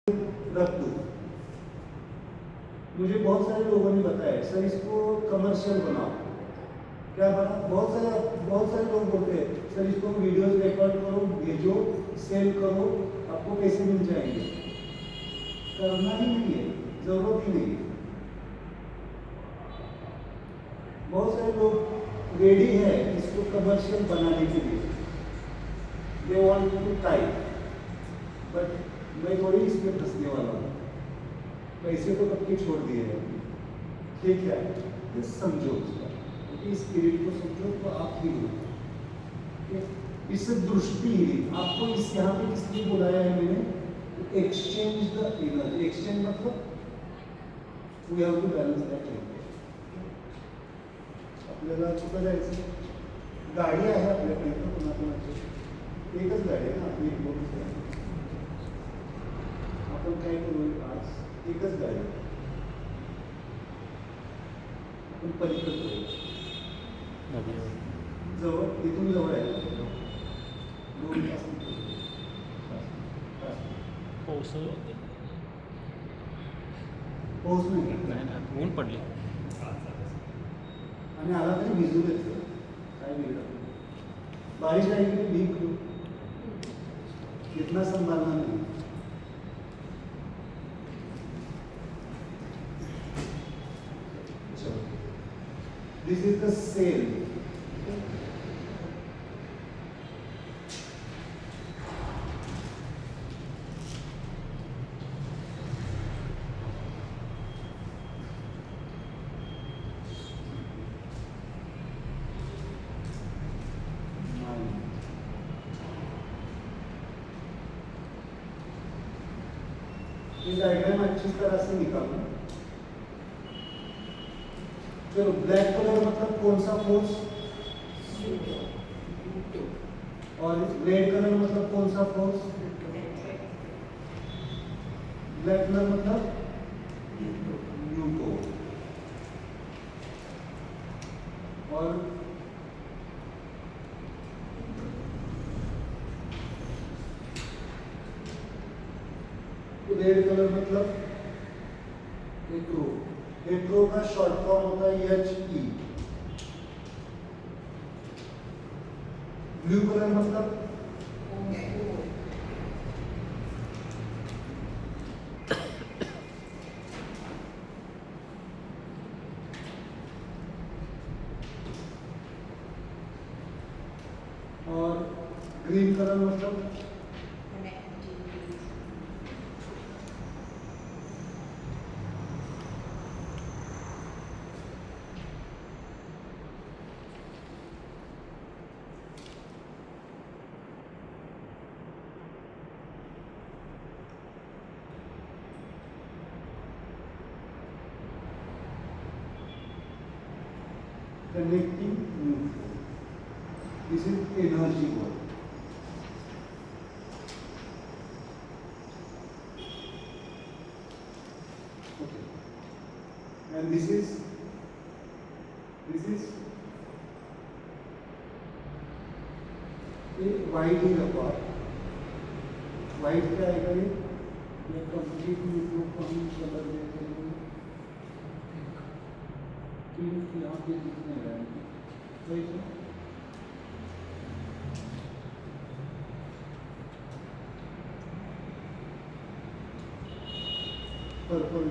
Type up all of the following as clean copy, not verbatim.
रख दो। मुझे बहुत सारे लोगों ने बताया सर इसको कमर्शियल बनाओ। क्या बना? बहुत सारे लोग बोलते हैं सर इसको वीडियोस रिकॉर्ड करो, भेजो, सेल करो, आपको पैसे मिल जाएंगे। करना ही नहीं है, जरूरत ही नहीं है। बहुत सारे लोग रेडी है इसको कमर्शियल बनाने के लिए, they want to type, but मैं थोड़ी इसमें फंसने वाला हूँ। पैसे तो कब के छोड़ दिए हैं। ठीक है, ये समझो उसका, क्योंकि स्पिरिट को समझो तो आप ही हो। इस दृष्टि आपको इस यहाँ पे किसने बुलाया है मैंने? Exchange the energy. एक्सचेंज मतलब we have to balance that. आपल्याला कुठं जायचं? गाडी आहे आपल्याकडे तर कोणाकोणाची एकच गाडी आहे ना आपली, आपण काय करू आज? एकच गाडी आपण पलीकडे जवळ, इथून जवळ आहे 2 तास पाऊस नाही, ऊन पडली आणि आला तरी भिजू देतो काय बिघडत? बारिश आएगी तो भीग लो, इतना संभालना नहीं। This is the sail. ये डायग्राम अच्छी तरह से निकालो। चलो, ब्लैक कलर मतलब कौन सा फोर्स? और रेड कलर मतलब कौन सा फोर्स? ब्लैक कलर मतलब न्यूटो। और रेड कलर मतलब हेट्रो। हेट्रो का शॉर्ट फॉर्म होता है HE। ब्लू कलर मतलब और ग्रीन कलर मतलब connecting neutral. This is energy word. Okay. And this is a winding apart. White क्या आएगा ये कंप्लीट neutral को हम कलर देते हैं। यहाँ पे दिखने रहा है पर्पल।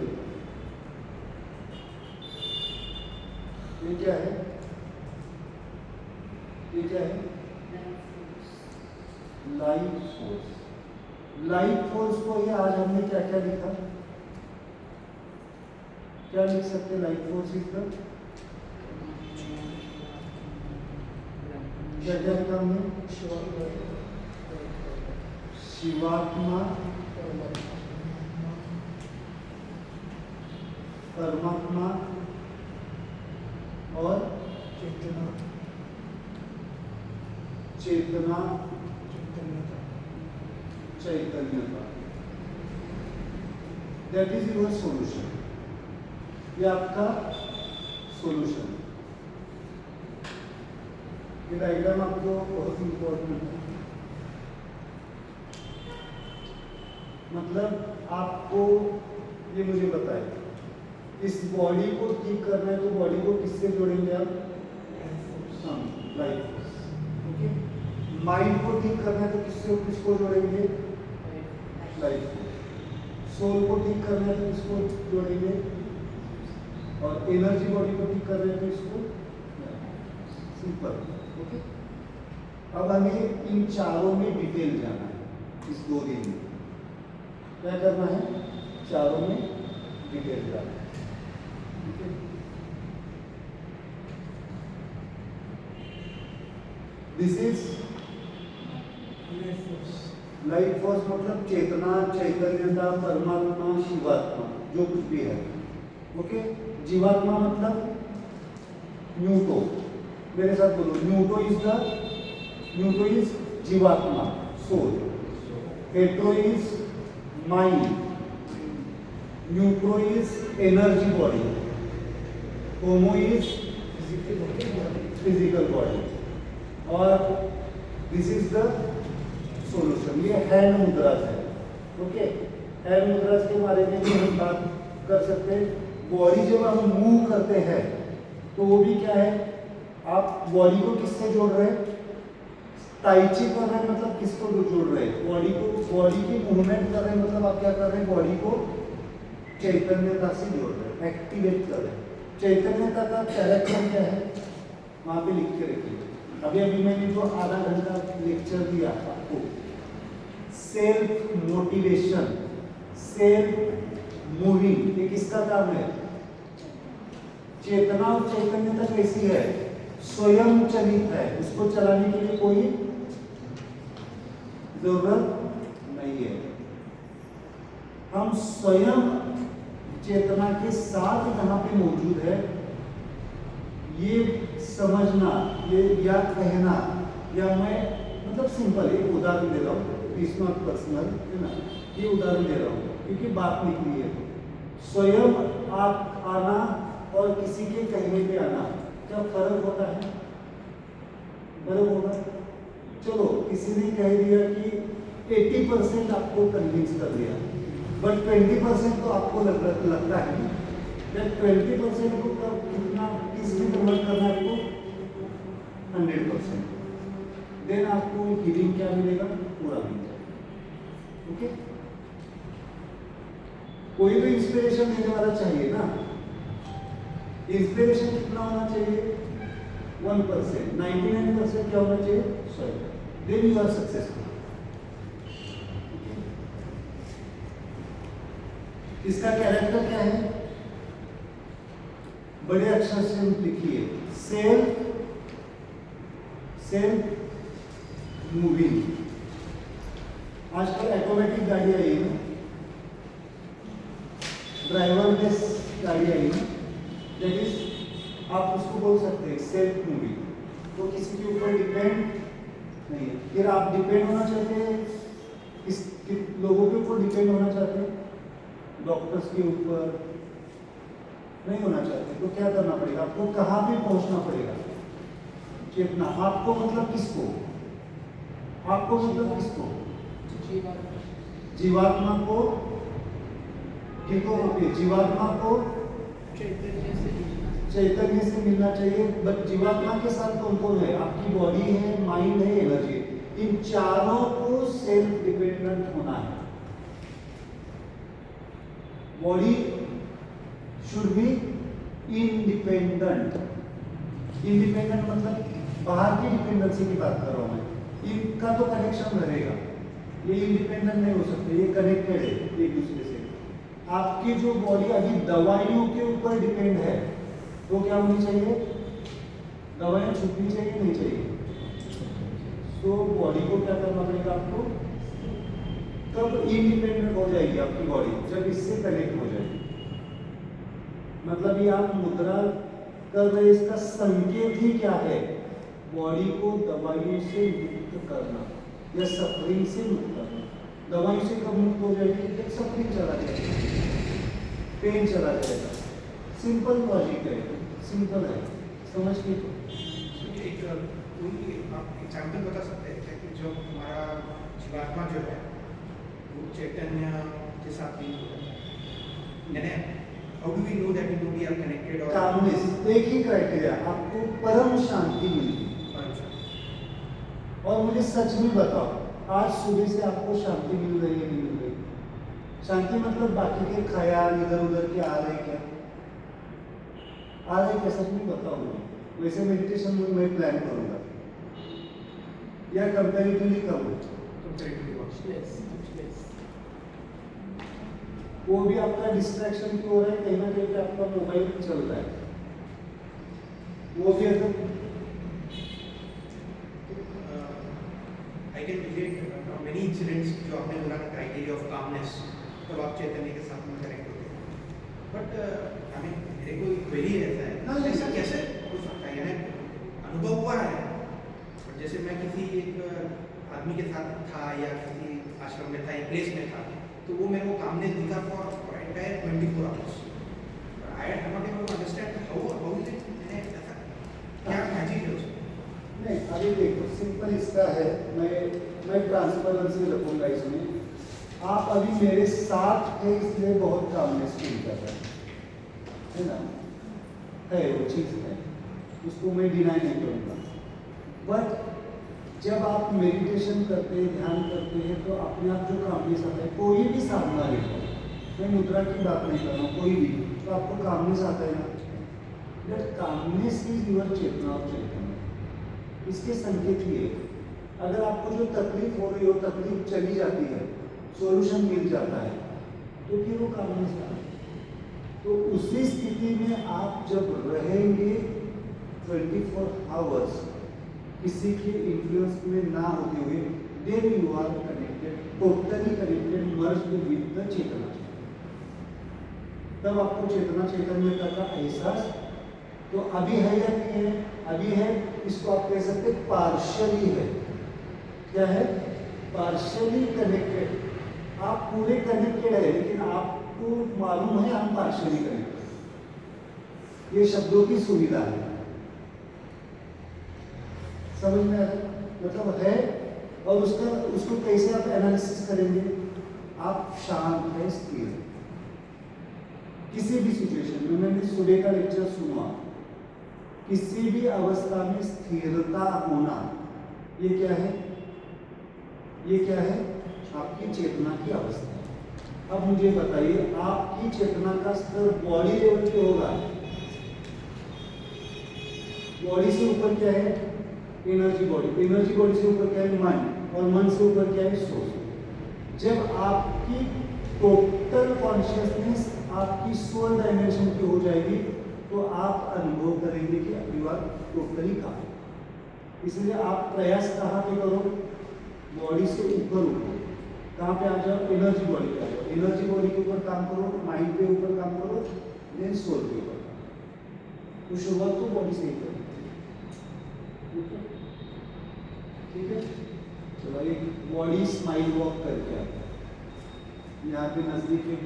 ये क्या है? ये क्या है? Life force. लाइफ फोर्स को ये आज हमने क्या क्या लिखा? क्या लिख सकते? लाइफ फोर्स इज द क्या क्या लिखा हमने? शिवात्मा, परमात्मा और चेतना, चैतन्यता। That is your solution. ये आपका सॉल्यूशन। ये डायग्राम आपको बहुत इंपॉर्टेंट है। मतलब आपको ये मुझे बताए, इस बॉडी को ठीक करना है तो बॉडी को किससे जोड़ेंगे आप? Life force. ओके। माइंड को ठीक करना है तो किसको जोड़ेंगे? Life force. सोल को ठीक करना है तो किसको जोड़ेंगे? और एनर्जी बॉडी को ठीक कर रहे हैं तो इसको सिंपल। ओके। अब हमें इन चारों में डिटेल जाना है इस 2 दिन में। क्या करना है? चारों में डिटेल जाना है। दिस इज लाइफ फोर्स, मतलब चेतना, चैतन्यता, परमात्मा, शिवात्मा, जो कुछ भी है। ओके। जीवात्मा मतलब न्यूटो, मेरे साथ बोलो, न्यूटो इज जीवात्मा, soul. Hetero is mind, neutro is energy body, homo is physical body, और दिस इज द सॉल्यूशन। ये हैंड मुद्रास है। ओके। हैंड मुद्रास के बारे में भी हम बात कर सकते हैं। बॉडी जब हम मूव करते हैं तो वो भी क्या है, आप बॉडी को किससे जोड़ रहे हैं? ताइची कर रहे हैं, मतलब किसको जोड़ रहे हैं? बॉडी को, बॉडी की मूवमेंट कर रहे हैं, मतलब आप क्या कर रहे हैं? बॉडी को चैतन्यता से जोड़ रहे हैं, एक्टिवेट कर रहे हैं। चैतन्यता का कैरेक्टर क्या है? वहां पे लिख के रखिए। अभी मैंने जो आधा घंटा लेक्चर दिया आपको, सेल्फ मोटिवेशन, सेल्फ मूविंग, ये किसका काम है? चेतना और चैतन्यता कैसी है? स्वयं चलित है, उसको चलाने के लिए कोई जरूरत नहीं है। हम स्वयं चेतना के साथ यहाँ पे मौजूद है, ये समझना, ये या कहना, या मैं मतलब सिंपल एक उदाहरण दे रहा हूँ, इट्स नॉट पर्सनल, है ना, ये उदाहरण दे रहा हूँ क्योंकि बात निकली है। स्वयं आप आना और किसी के कहने पे आना, क्या फर्क होता है? फर्क होगा। चलो किसी ने कह दिया कि 80% आपको कन्विंस कर दिया, बट 20% तो आपको लगता है ना, 20% को कितना किसमें कन्वर्ट करना है आपको? 100%। देन आपको हीलिंग क्या मिलेगा? पूरा मिलेगा। ओके। कोई तो इंस्पिरेशन देने वाला चाहिए ना। इंस्पिरेशन कितना होना चाहिए? 1%। 99% क्या होना चाहिए? स्वयं। Then you are successful. इसका कैरेक्टर क्या है? बड़े अक्षर से लिखिए, सेल्फ मूविंग। आजकल ऑटोमेटिक गाड़ी आई है ना, ड्राइवरलेस गाड़ी आई है, दैट इज आप उसको बोल सकते हैं सेल्फ मूविंग। तो किसी के ऊपर डिपेंड नहीं है। फिर आप डिपेंड होना चाहते हैं, किस लोगों के ऊपर डिपेंड होना चाहते हैं? डॉक्टर्स के ऊपर नहीं होना चाहते, तो क्या करना पड़ेगा आपको? कहाँ पे पहुंचना पड़ेगा? चेतना। आपको मतलब किसको? आपको मतलब किसको? जीवात्मा को। किसको? जीवात्मा को चैतन्य से मिलना चाहिए। बट जीवात्मा के साथ कौन कौन है? आपकी बॉडी है, माइंड है, एनर्जी है। इन चारों को सेल्फ डिपेंडेंट होना है। Body should be independent. Independent मतलब बाहर की डिपेंडेंसी की बात कर रहा हूं मैं। इनका तो कनेक्शन रहेगा, ये इंडिपेंडेंट नहीं हो सकते, ये कनेक्टेड है एक दूसरे से। आपकी जो बॉडी अभी दवाइयों के ऊपर डिपेंड है, वो क्या होनी चाहिए? दवाइयाँ छूटनी चाहिए, नहीं चाहिए? तो बॉडी को क्या करना पड़ेगा आपको? तब इंडिपेंडेंट हो जाएगी आपकी बॉडी, जब इससे कनेक्ट हो जाएगी। मतलब ये आप मुद्रा कर रहे, इसका संकेत ही क्या है? बॉडी को दवाइयों से मुक्त करना या सफरिंग से मुक्त करना। दवाइयों से कब मुक्त हो जाएगी? जब सफरिंग चला जाएगा, पेन चला जाएगा। सिंपल लॉजिक है, सिंपल है, समझ के। एक आप एग्जाम्पल बता सकते हैं कि जो हमारा जीवात्मा जो है वो चैतन्य के साथ लिंक हो जाता है। यानी how do we know that we are connected? और कामनेस एक ही क्राइटेरिया, आपको परम शांति मिलती। और मुझे सच में बताओ, आज सुबह से आपको शांति मिल रही है, नहीं मिल रही? शांति मतलब बाकी के ख्याल इधर उधर के आ रहे हैं क्या? आ रहे क्या? सच में बताओ मुझे। वैसे मेडिटेशन में मैं प्लान करूंगा या कंपैरेटिवली कम हो, वो भी आपका डिस्ट्रैक्शन क्यों हो रहा है? कहीं ना कहीं पे आपका मोबाइल चल रहा है, वो भी अगर I can relate many incidents जो आपने बोला ना क्राइटेरिया ऑफ कामनेस, तब आप चैतन्य के साथ में कनेक्ट होते हैं। बट आई मीन मेरे को एक क्वेरी रहता है, ऐसा कैसे हो सकता है? यानी अनुभव हुआ है, बट जैसे मैं किसी एक आदमी के साथ था या किसी आश्रम में था या प्लेस में था, तो वो मेरे को कामनेस दिखा for entire 24 hours. I am not able to understand how is it, ऐसा क्या मैजिक है उसमें? नहीं, अभी देखो सिंपल इसका है, मैं ट्रांसपेरेंसी रखूंगा इसमें। आप अभी मेरे साथ थे इसलिए बहुत कामनेस फील कर रहे है ना, है वो चीज़ है, उसको मैं डिनाई नहीं करूँगा। बट जब आप मेडिटेशन करते हैं, ध्यान करते हैं, तो अपने आप जो कामनेस आता है, कोई भी साधना लेते हैं, मैं मुद्रा की बात नहीं कर रहा हूँ, कोई भी, तो आपको कामनेस आता है ना। बट कामनेस इज यूर चेतना और चैतन्य। इसके संकेत ये, अगर आपको जो तकलीफ हो रही हो, तकलीफ चली जाती है, सॉल्यूशन मिल जाता है, तो फिर वो कामनेस आता है। तो उसी स्थिति में आप जब रहेंगे 24 आवर्स किसी के इन्फ्लुएंस में ना होते हुए, then you are connected, totally connected, merged with the चेतना। तब आपको चेतना चैतन्यता का एहसास तो अभी है या नहीं है? अभी है, इसको आप कह सकते पार्शियली है। क्या है? Partially connected. आप पूरे कनेक्टेड है, लेकिन आपको मालूम है हम पार्शियली कनेक्टेड। ये शब्दों की सुविधा है, समझ में आया? मतलब है, और उसको कैसे आप एनालिसिस करेंगे? आप शांत है, स्थिर, किसी भी सिचुएशन में। मैंने सुबह का लेक्चर सुना, किसी भी अवस्था में स्थिरता होना, ये क्या है? ये क्या है? आपकी चेतना की अवस्था है। अब मुझे बताइए, आपकी चेतना का स्तर बॉडी लेवल पे होगा, बॉडी से ऊपर क्या है? एनर्जी बॉडी, एनर्जी बॉडी से ऊपर क्या है? माइंड, और मन से ऊपर क्या है? सोल। जब आपकी टोटल कॉन्शियसनेस आपकी सोल डायमेंशन की हो जाएगी, तो आप अनुभव करेंगे कि यू आर टोटली काम। इसलिए आप प्रयास कहाँ पे करो? बॉडी से ऊपर उठो। कहाँ पे आ जाओ? एनर्जी बॉडी पे आ जाओ। एनर्जी बॉडी के ऊपर काम करो, माइंड पे ऊपर काम करो, देन सोल के ऊपर काम करो। तो शुरुआत तो बॉडी से ही करो, ठीक है? चलो एक बॉडी स्माइल वॉक करके आता है। यहाँ पे नजदीक एक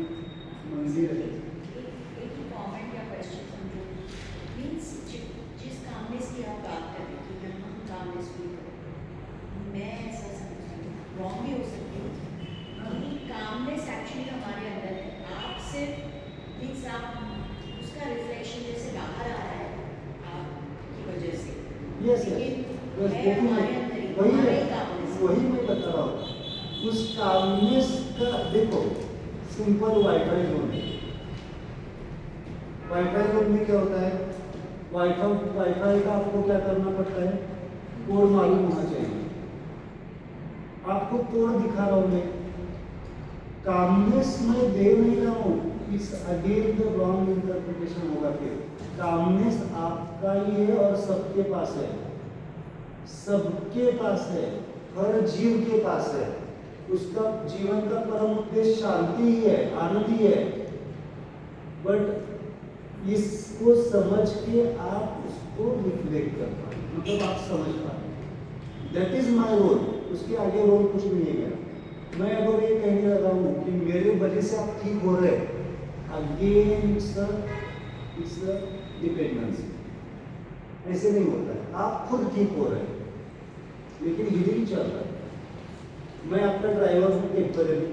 मंदिर है। कमेंट या क्वेश्चन समझो, मीन्स जिस कामनेस की आप बात कर रहे हैं, हम कामनेस फील करें, मैं ऐसा समझती हूँ, रॉन्ग भी हो सकती हूँ कि कामनेस एक्चुअली हमारे अंदर है। आप सिर्फ मीन्स आप उसका रिफ्लेक्शन जैसे बाहर आ रहा है आपकी वजह से, लेकिन हमारे अंदर ही हमारे ही कामनेस। वही मैं बता रहा हूँ, उस कामनेस का देखो सिंपल वाईफाई जोन है। वाईफाई जोन में क्या होता है? वाईफाई का आपको क्या करना पड़ता है? कोड मालूम होना चाहिए। आपको कोड दिखा रहा हूं मैं, कामनेस में दे नहीं रहा हूं, इस अगेन द रॉन्ग इंटरप्रिटेशन होगा। फिर कामनेस आपका ही है और सबके पास है, सबके पास है, हर जीव के पास है। उसका जीवन का परम उद्देश्य शांति ही है, आनंद ही है। बट इसको समझ के आप उसको रिफ्लेक्ट कर पाए, मतलब आप समझ पाए, दैट इज माई रोल। उसके आगे रोल कुछ नहीं है मेरा। मैं अगर ये कहने लगा हूँ कि मेरे वजह से आप ठीक हो रहे, अगेन इट्स डिपेंडेंसी। ऐसे नहीं होता है, आप खुद ठीक हो रहे हैं, लेकिन हीलिंग चल रहा है। मैं आपका ड्राइवर हूँ टेम्पररी,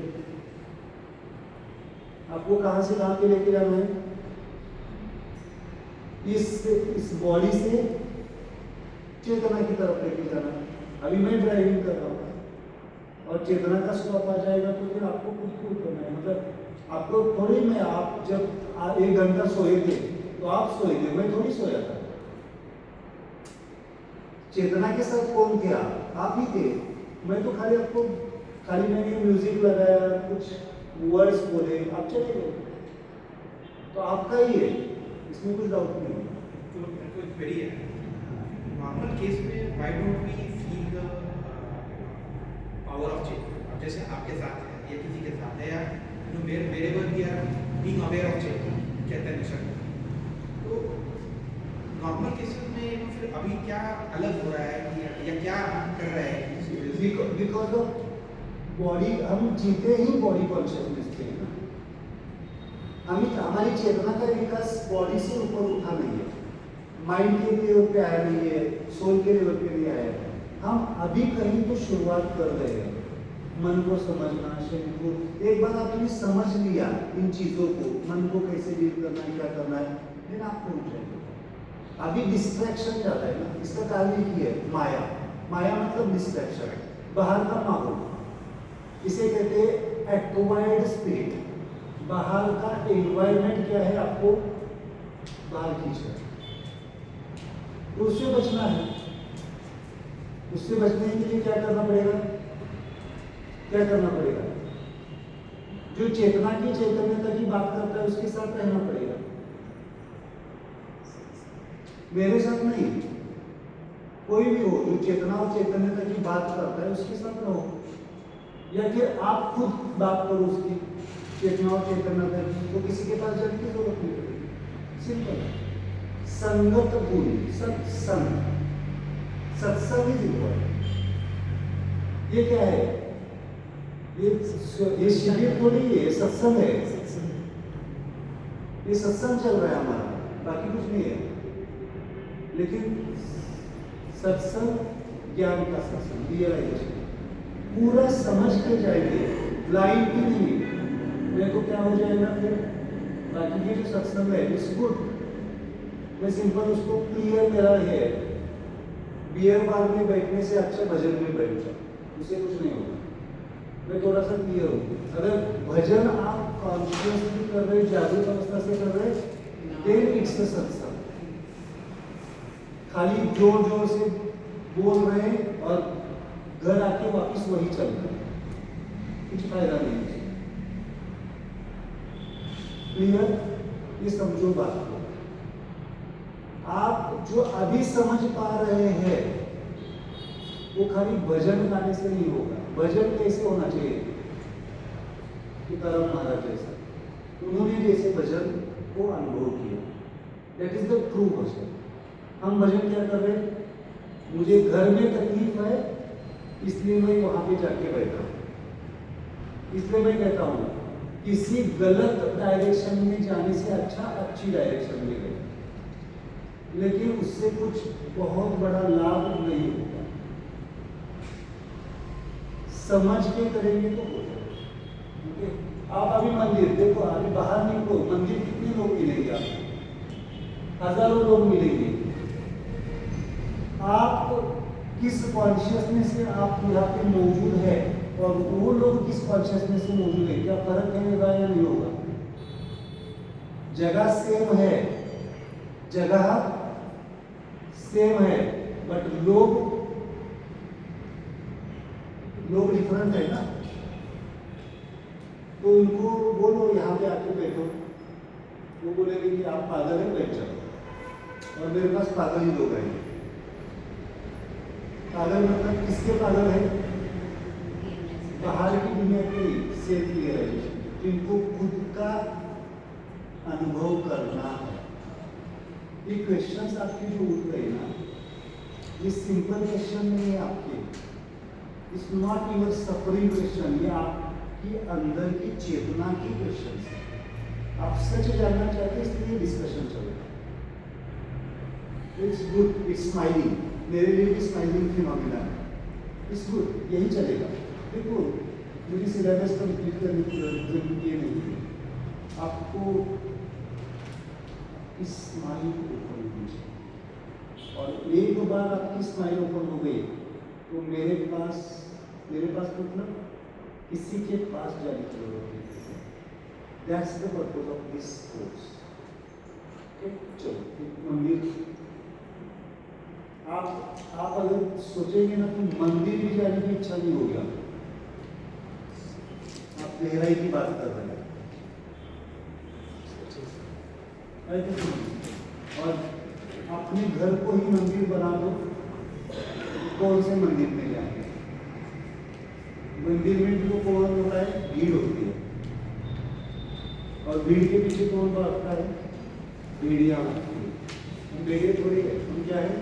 आपको कहाँ से कहाँ पे लेके जाना है? इस बॉडी से चेतना की तरफ लेके जाना है। अभी मैं ड्राइविंग कर रहा हूँ और चेतना का स्टॉप आ जाएगा तो फिर आपको खुद को करना है। मतलब आपको थोड़ी मैं, आप जब 1 घंटा सोए थे तो आप सोए थे, मैं थोड़ी सोया था। चेतना के साथ कौन थे? आप ही थे। मैं तो खाली मैंने म्यूजिक लगाया, कुछ वर्ड्स बोले, आप चले गए। तो आपका ही है, इसमें कुछ डाउट नहीं है। तो मेरे को एक क्वेरी है, नॉर्मल केस में why don't we feel the power of change? अब जैसे आपके साथ है या किसी के साथ है, या wherever we are being aware of change, चैतन्य शक्ति, तो नॉर्मल केसेस में फिर अभी क्या अलग हो रहा है या क्या कर रहा है? बिकॉज ऑफ बॉडी, हम जीते ही बॉडी कॉन्शियसनेस थे ना। हमारी चेतना का विकास बॉडी से ऊपर उठा नहीं है, माइंड के लेवल पे आया नहीं है, सोल के लेवल पे नहीं आया है। हम अभी कहीं तो शुरुआत कर रहे हैं, मन को समझना, शरीर को। एक बार आपने समझ लिया इन चीजों को, मन को कैसे डील करना है, क्या करना है, फिर आप पहुंच जाएंगे। अभी डिस्ट्रैक्शन ज्यादा है ना, इसका कारण एक ही है, माया। माया मतलब डिस्ट्रैक्शन, बाहर का माहौल, इसे कहते हैं एक्वायर्ड स्पिरिट। बाहर का एनवायरनमेंट क्या है, आपको बाहर खींच रहा है, तो उससे बचना है। उससे बचने के लिए क्या करना पड़ेगा? क्या करना पड़ेगा? जो चेतना की चैतन्यता की बात करता है उसके साथ रहना पड़ेगा, मेरे साथ नहीं। कोई भी हो जो चेतना और चैतन्यता की बात करता है उसके साथ रहो, या फिर आप खुद बात करो उसकी चेतना और चैतन्यता की, तो किसी के पास जाने की जरूरत नहीं पड़ेगी। सिंपल। संगत गुण, सत्संग, सत्संग इज इम्पोर्टेंट। ये क्या है? ये शिविर थोड़ी है, सत्संग है। ये सत्संग चल रहा है हमारा, बाकी कुछ नहीं है। लेकिन सत्संग ज्ञान का सत्संग, रियलाइजेशन, पूरा समझ के जाएंगे, ब्लाइंड भी नहीं। मेरे को क्या हो जाएगा फिर? बाकी ये जो सत्संग है इट्स गुड, मैं सिंपल उसको क्लियर मेरा है, बियर बार में बैठने से अच्छा भजन में बैठ जाओ, उससे कुछ नहीं होगा। मैं थोड़ा सा क्लियर हूँ। अगर भजन आप कॉन्शियसली कर रहे, जागरूक अवस्था से कर रहे, देन इट्स द सत्संग। खाली जोर जोर से बोल रहे हैं और घर आके वापस वही चल रहे हैं, कुछ फायदा नहीं है। क्लियर? ये समझो बात को। आप जो अभी समझ पा रहे हैं वो खाली भजन गाने से नहीं होगा। भजन कैसे होना चाहिए? तुकाराम महाराज जैसा, उन्होंने जैसे भजन को अनुभव किया, दैट इज द ट्रू भजन। हम भजन क्या कर रहे हैं? मुझे घर में तकलीफ है इसलिए मैं वहां पे जाके बैठा हूं, इसलिए मैं कहता हूं किसी गलत डायरेक्शन में जाने से अच्छा अच्छी डायरेक्शन में गए, लेकिन उससे कुछ बहुत बड़ा लाभ नहीं होगा। समझ के करेंगे तो हो जाएगा। आप अभी मंदिर देखो, अभी बाहर निकलो, मंदिर कितने लोग मिलेंगे आपको? हजारों लोग मिलेंगे। आप किस कॉन्शियसनेस से आप यहाँ पे मौजूद है और वो लोग किस कॉन्शियसनेस से मौजूद है, क्या फर्क रहेगा या नहीं होगा? जगह सेम है, जगह सेम है, बट लोग डिफरेंट है ना। तो उनको बोलो यहाँ पे आके बैठो, वो बोलेंगे कि आप पागल है, बैठ जाओ। और मेरे पास पागल ही लोग आएंगे। पागल मतलब किसके पागल है? बाहर की दुनिया के सेल्फ रियलाइजेशन, जिनको खुद का अनुभव करना है। ये क्वेश्चंस आपके जो उठ रहे हैं ना, ये सिंपल क्वेश्चन नहीं है आपके, it's not your suffering question, ये आपकी अंदर की चेतना की क्वेश्चन है। आप सच जानना चाहते हैं इसलिए डिस्कशन चल रहा है। इट्स गुड, इट्स स्माइलिंग, मेरे लिए भी स्माइलिंग फिनोमिना है, इट्स गुड, यही चलेगा। देखो मुझे सिलेबस कंप्लीट करने की जरूरत नहीं है, आपको इस स्माइल ऊपर होनी चाहिए, और एक बार आपकी स्माइल ऊपर हो गई तो मेरे पास मतलब किसी के पास जाने की जरूरत नहीं। That's the purpose of this course. चलो मंदिर, आप अगर सोचेंगे ना कि मंदिर भी जाने की इच्छा नहीं होगी, आप गहराई की बात कर रहे हैं। और अपने घर को ही मंदिर बना दो, कौन से मंदिर में जाएंगे? मंदिर में जो कौन होता है? भीड़ होती है, और भीड़ के पीछे कौन भागता है? भेड़िया होती है। हम भेड़िया थोड़ी है, हम क्या है?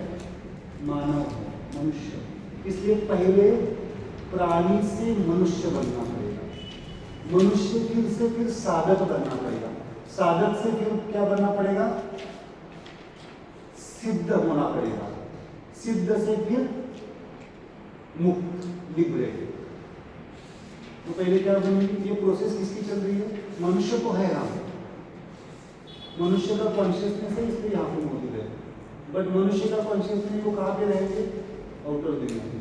मानव है, मनुष्य। इसलिए पहले प्राणी से मनुष्य बनना पड़ेगा, मनुष्य फिर साधक बनना पड़ेगा, साधक से फिर क्या बनना पड़ेगा? सिद्ध होना पड़ेगा, सिद्ध से फिर मुक्त, लिबरेटेड। तो पहले क्या बनेगी? ये प्रोसेस किसकी चल रही है? मनुष्य तो है यहाँ, मनुष्य का कॉन्शियसनेस है, इसलिए यहाँ पे मौजूद है। बट मनुष्य का कॉन्शियसनेस वो कहाँ पे रहेंगे? आउटर दुनिया में।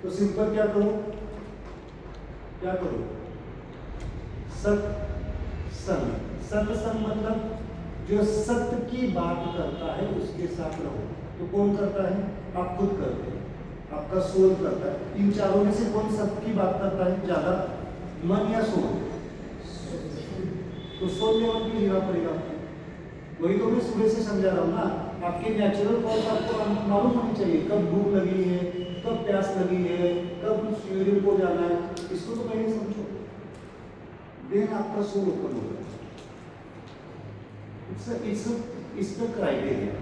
तो सिंपल क्या करो? सत्संग मतलब जो सत्य की बात करता है उसके साथ रहो। तो कौन करता है? आप खुद करते हैं, आपका सोल करता है। इन चारों में से कौन सत्य की बात करता है ज्यादा, मन या सोल? तो सोल लेवल भी जीना पड़ेगा आपको। वही तो मैं सुबह से समझा रहा हूँ ना, आपके नेचुरल कॉज आपको मालूम होनी चाहिए, कब भूख लगी है, कब प्यास लगी है, कब यूरिन को जाना है, इसको तो पहले समझो, देन आपका सोल ओपन होगा। It's the criteria.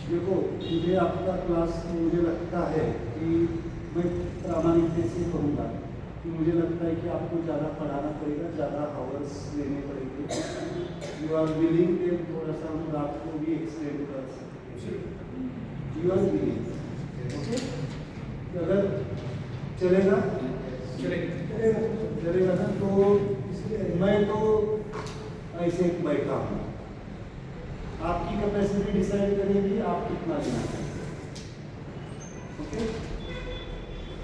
देखो, मुझे आपका क्लास, मुझे लगता है कि मैं प्रामाणिकता से कहूँगा कि मुझे लगता है कि आपको ज़्यादा पढ़ाना पड़ेगा, ज़्यादा आवर्स लेने पड़ेंगे। यू आर विलिंग कि थोड़ा सा हम रात को भी एक्सटेंड कर सकते हैं? You are willing? ओके, अगर चलेगा ना, तो मैं तो ऐसे बैठा हूँ, आपकी कैपेसिटी डिसाइड करेगी आप कितना लेना चाहते हैं। ओके।